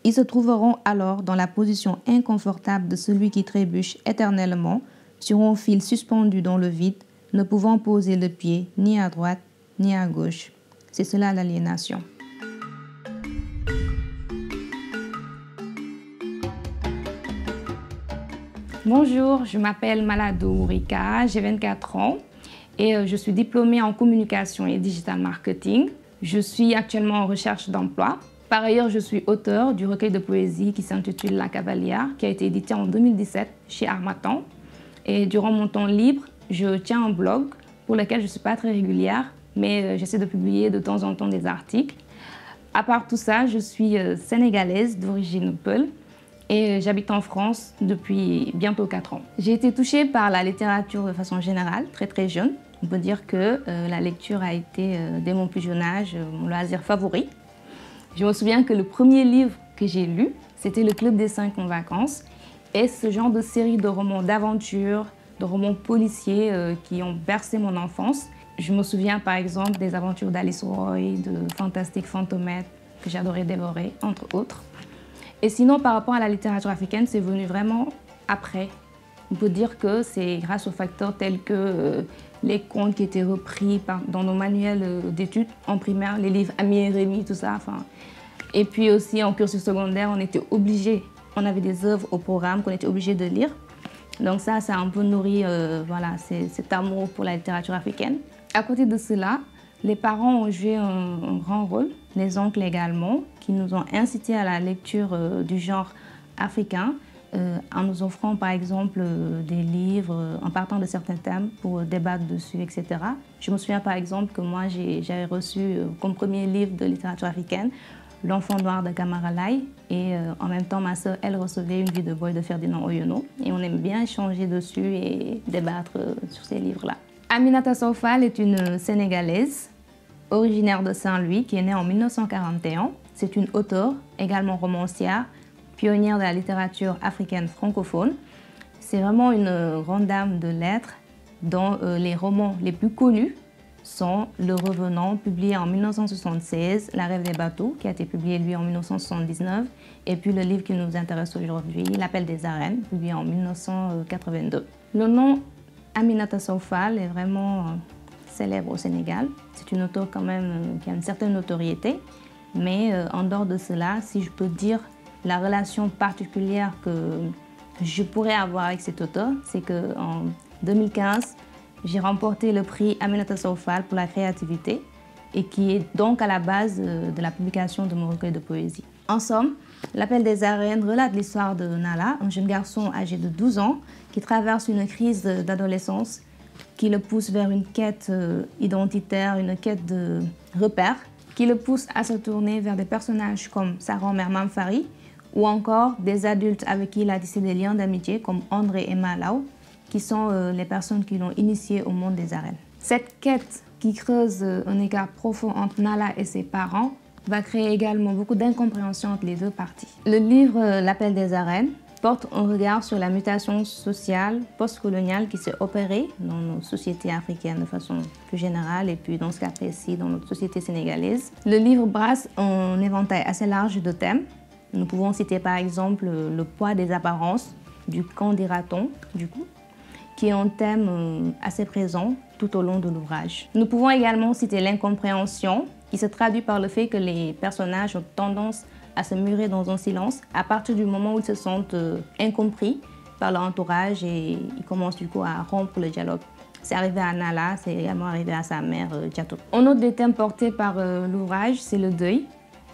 Ils se trouveront alors dans la position inconfortable de celui qui trébuche éternellement sur un fil suspendu dans le vide, ne pouvant poser le pied ni à droite ni à gauche. C'est cela l'aliénation. Bonjour, je m'appelle Maladou Rika, j'ai 24 ans et je suis diplômée en communication et digital marketing. Je suis actuellement en recherche d'emploi. Par ailleurs, je suis auteure du recueil de poésie qui s'intitule La Cavalière, qui a été édité en 2017 chez Harmattan. Et durant mon temps libre, je tiens un blog pour lequel je ne suis pas très régulière, mais j'essaie de publier de temps en temps des articles. À part tout ça, je suis sénégalaise d'origine peul et j'habite en France depuis bientôt 4 ans. J'ai été touchée par la littérature de façon générale, très jeune. On peut dire que la lecture a été, dès mon plus jeune âge, mon loisir favori. Je me souviens que le premier livre que j'ai lu, c'était Le Club des 5 en vacances. Et ce genre de série de romans d'aventure, de romans policiers qui ont bercé mon enfance. Je me souviens par exemple des aventures d'Alice Roy, de Fantastic Fantomette, que j'adorais dévorer, entre autres. Et sinon, par rapport à la littérature africaine, c'est venu vraiment après. On peut dire que c'est grâce aux facteurs tels que les contes qui étaient repris dans nos manuels d'études en primaire, les livres Ami et Rémi, tout ça. Et puis aussi en cursus secondaire, on était obligés, on avait des œuvres au programme qu'on était obligés de lire. Donc ça a un peu nourri voilà, cet amour pour la littérature africaine. À côté de cela, les parents ont joué un grand rôle, les oncles également, qui nous ont incités à la lecture du genre africain, en nous offrant par exemple des livres, en partant de certains thèmes pour débattre dessus, etc. Je me souviens par exemple que moi j'avais reçu comme premier livre de littérature africaine L'Enfant noir de Kamara Lai et en même temps ma sœur elle recevait Une vie de boy de Ferdinand Oyono et on aime bien échanger dessus et débattre sur ces livres-là. Aminata Sow Fall est une Sénégalaise originaire de Saint-Louis qui est née en 1941. C'est une auteure, également romancière, pionnière de la littérature africaine francophone. C'est vraiment une grande dame de lettres dont les romans les plus connus sont Le Revenant, publié en 1976, La Rêve des bateaux, qui a été publié lui en 1979, et puis le livre qui nous intéresse aujourd'hui, L'Appel des arènes, publié en 1982. Le nom Aminata Sow Fall est vraiment célèbre au Sénégal. C'est une auteure quand même qui a une certaine notoriété, mais en dehors de cela, si je peux dire la relation particulière que je pourrais avoir avec cet auteur, c'est qu'en 2015, j'ai remporté le prix Aminata Sow Fall pour la créativité et qui est donc à la base de la publication de mon recueil de poésie. En somme, L'Appel des arènes relate l'histoire de Nala, un jeune garçon âgé de 12 ans qui traverse une crise d'adolescence qui le pousse vers une quête identitaire, une quête de repères, qui le pousse à se tourner vers des personnages comme sa grand-mère Mamfari ou encore des adultes avec qui il a tissé des liens d'amitié comme André et Malaw, qui sont les personnes qui l'ont initié au monde des arènes. Cette quête qui creuse un écart profond entre Nala et ses parents va créer également beaucoup d'incompréhension entre les deux parties. Le livre L'Appel des arènes porte un regard sur la mutation sociale post-coloniale qui s'est opérée dans nos sociétés africaines de façon plus générale et puis dans ce cas précis dans notre société sénégalaise. Le livre brasse un éventail assez large de thèmes. Nous pouvons citer par exemple le poids des apparences, du qu'en dira-t-on du coup, qui est un thème assez présent tout au long de l'ouvrage. Nous pouvons également citer l'incompréhension, qui se traduit par le fait que les personnages ont tendance à se murer dans un silence à partir du moment où ils se sentent incompris par leur entourage et ils commencent du coup à rompre le dialogue. C'est arrivé à Nala, c'est également arrivé à sa mère, Diatou. Un autre des thèmes portés par l'ouvrage, c'est le deuil.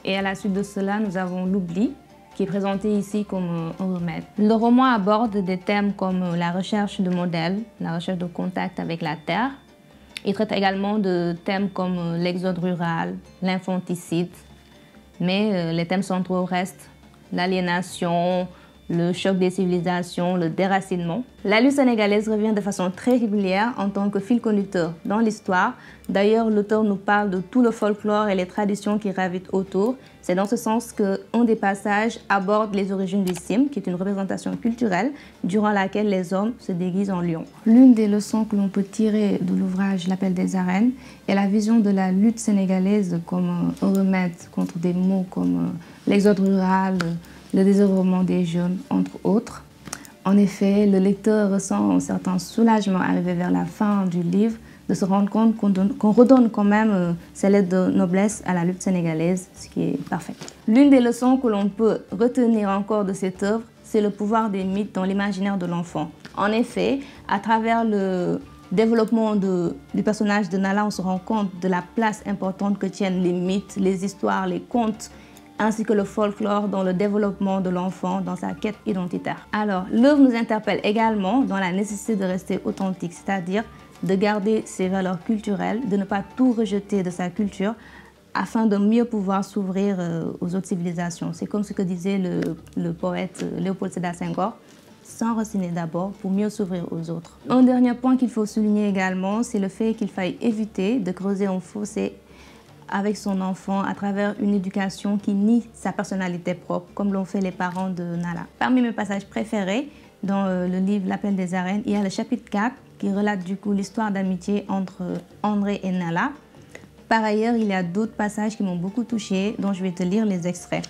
Et à la suite de cela, nous avons l'oubli, qui est présenté ici comme un remède. Le roman aborde des thèmes comme la recherche de modèles, la recherche de contact avec la terre. Il traite également de thèmes comme l'exode rural, l'infanticide. Mais les thèmes centraux restent l'aliénation, le choc des civilisations, le déracinement. La lutte sénégalaise revient de façon très régulière en tant que fil conducteur dans l'histoire. D'ailleurs, l'auteur nous parle de tout le folklore et les traditions qui gravitent autour. C'est dans ce sens qu'un des passages aborde les origines du Sim, qui est une représentation culturelle durant laquelle les hommes se déguisent en lions. L'une des leçons que l'on peut tirer de l'ouvrage L'Appel des arènes est la vision de la lutte sénégalaise comme un remède contre des maux comme l'exode rural, le désœuvrement des jeunes, entre autres. En effet, le lecteur ressent un certain soulagement arrivé vers la fin du livre de se rendre compte qu'on redonne quand même ses lettres de noblesse à la lutte sénégalaise, ce qui est parfait. L'une des leçons que l'on peut retenir encore de cette œuvre, c'est le pouvoir des mythes dans l'imaginaire de l'enfant. En effet, à travers le développement du personnage de Nala, on se rend compte de la place importante que tiennent les mythes, les histoires, les contes, ainsi que le folklore dans le développement de l'enfant, dans sa quête identitaire. Alors, l'œuvre nous interpelle également dans la nécessité de rester authentique, c'est-à-dire de garder ses valeurs culturelles, de ne pas tout rejeter de sa culture, afin de mieux pouvoir s'ouvrir aux autres civilisations. C'est comme ce que disait le poète Léopold Sédar Senghor, s'enraciner d'abord pour mieux s'ouvrir aux autres. Un dernier point qu'il faut souligner également, c'est le fait qu'il faille éviter de creuser un fossé avec son enfant à travers une éducation qui nie sa personnalité propre, comme l'ont fait les parents de Nala. Parmi mes passages préférés dans le livre L'Appel des arènes, il y a le chapitre 4 qui relate du coup l'histoire d'amitié entre André et Nala. Par ailleurs, il y a d'autres passages qui m'ont beaucoup touchée, dont je vais te lire les extraits.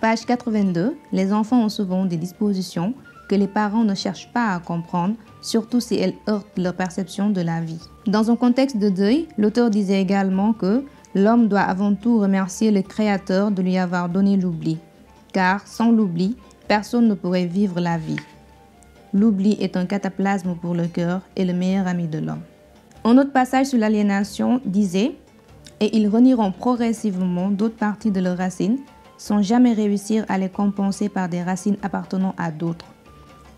Page 82, les enfants ont souvent des dispositions que les parents ne cherchent pas à comprendre, surtout si elles heurtent leur perception de la vie. Dans un contexte de deuil, l'auteur disait également que l'homme doit avant tout remercier le Créateur de lui avoir donné l'oubli, car sans l'oubli, personne ne pourrait vivre la vie. L'oubli est un cataplasme pour le cœur et le meilleur ami de l'homme. Un autre passage sur l'aliénation disait « Et ils renieront progressivement d'autres parties de leurs racines, sans jamais réussir à les compenser par des racines appartenant à d'autres.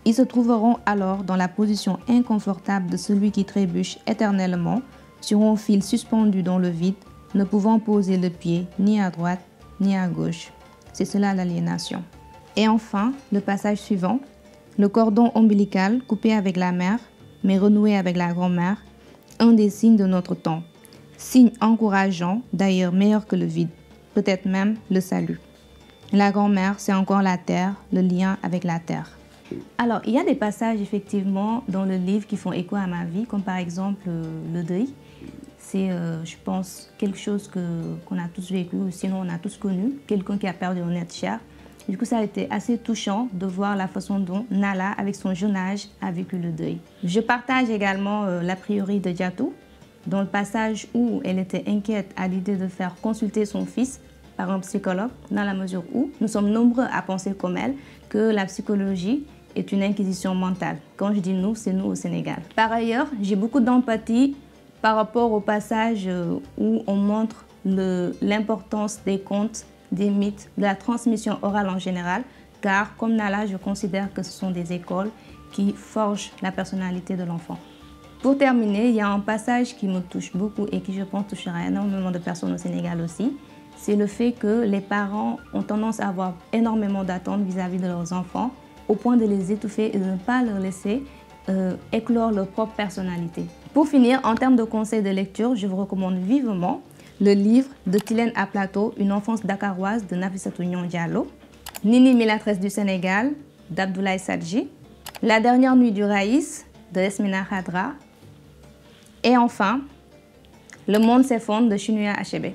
Ils se trouveront alors dans la position inconfortable de celui qui trébuche éternellement sur un fil suspendu dans le vide, ne pouvant poser le pied ni à droite ni à gauche. C'est cela l'aliénation. » Et enfin, le passage suivant. Le cordon ombilical coupé avec la mère, mais renoué avec la grand-mère, un des signes de notre temps. Signe encourageant, d'ailleurs meilleur que le vide, peut-être même le salut. La grand-mère, c'est encore la terre, le lien avec la terre. Alors, il y a des passages effectivement dans le livre qui font écho à ma vie, comme par exemple le deuil. C'est, je pense, quelque chose qu'on a tous vécu, ou sinon on a tous connu, quelqu'un qui a perdu un être cher. Du coup, ça a été assez touchant de voir la façon dont Nala, avec son jeune âge, a vécu le deuil. Je partage également l'a priori de Diatou, dans le passage où elle était inquiète à l'idée de faire consulter son fils par un psychologue, dans la mesure où nous sommes nombreux à penser comme elle que la psychologie est une inquisition mentale. Quand je dis nous, c'est nous au Sénégal. Par ailleurs, j'ai beaucoup d'empathie par rapport au passage où on montre l'importance des contes, des mythes, de la transmission orale en général, car comme Nala, je considère que ce sont des écoles qui forgent la personnalité de l'enfant. Pour terminer, il y a un passage qui me touche beaucoup et qui, je pense, touchera énormément de personnes au Sénégal aussi. C'est le fait que les parents ont tendance à avoir énormément d'attentes vis-à-vis de leurs enfants, au point de les étouffer et de ne pas leur laisser éclore leur propre personnalité. Pour finir, en termes de conseils de lecture, je vous recommande vivement le livre de Tilène à Plateau, Une enfance dakaroise de Nafissatou Niang Diallo, Nini Milatresse du Sénégal d'Abdoulaye Sadji, La dernière nuit du Raïs de Esmina Khadra et enfin Le monde s'effondre de Chinua Achebe.